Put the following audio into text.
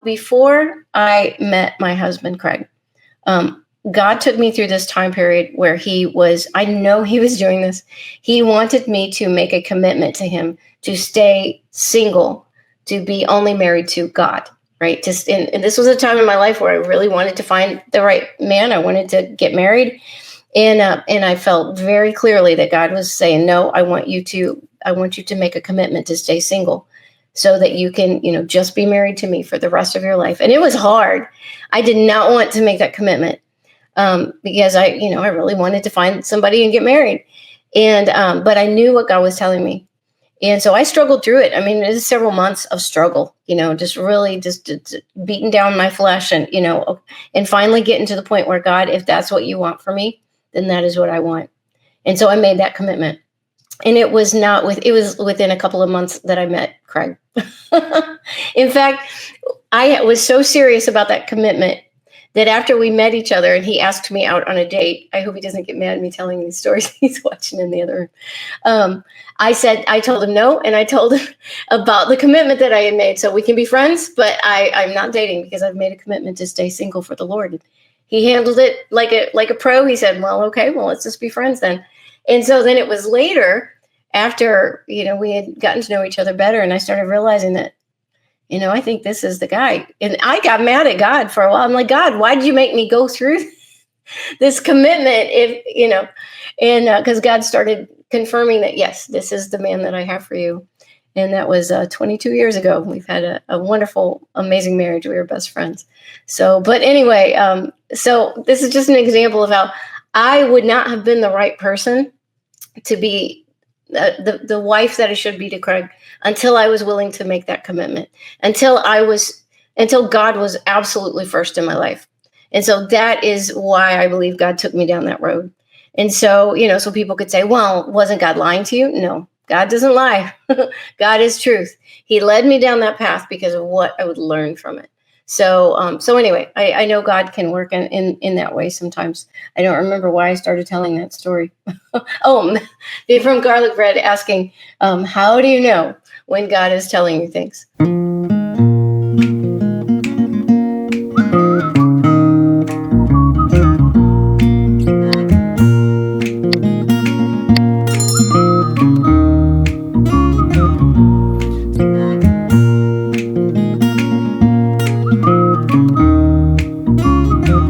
Before I met my husband, Craig, God took me through this time period where I know he was doing this. He wanted me to make a commitment to him to stay single, to be only married to God, right? And this was a time in my life where I really wanted to find the right man. I wanted to get married. And I felt very clearly that God was saying, no, I want you to make a commitment to stay single so that you can, just be married to me for the rest of your life. And it was hard. I did not want to make that commitment because I really wanted to find somebody and get married. But I knew what God was telling me. And so I struggled through it. I mean, it was several months of struggle, just really just beating down my flesh and finally getting to the point where, God, if that's what you want for me, then that is what I want. And so I made that commitment. And it was within a couple of months that I met Craig. In fact, I was so serious about that commitment that after we met each other and he asked me out on a date, I hope he doesn't get mad at me telling these stories. He's watching in the other room. I told him no, and I told him about the commitment that I had made. So we can be friends, but I'm not dating because I've made a commitment to stay single for the Lord. He handled it like a pro. He said, well, okay, well, let's just be friends then. And so then it was later after, we had gotten to know each other better, and I started realizing that, I think this is the guy. And I got mad at God for a while. I'm like, God, why did you make me go through this commitment? Because God started confirming that, yes, this is the man that I have for you. And that was 22 years ago. We've had a wonderful, amazing marriage. We were best friends. But anyway, so this is just an example of how I would not have been the right person to be the wife that I should be to Craig until I was willing to make that commitment, until God was absolutely first in my life. And so that is why I believe God took me down that road. And so, so people could say, well, wasn't God lying to you? No, God doesn't lie. God is truth. He led me down that path because of what I would learn from it. So anyway, I know God can work in that way sometimes. I don't remember why I started telling that story. Oh, from Garlic Bread asking, how do you know when God is telling you things?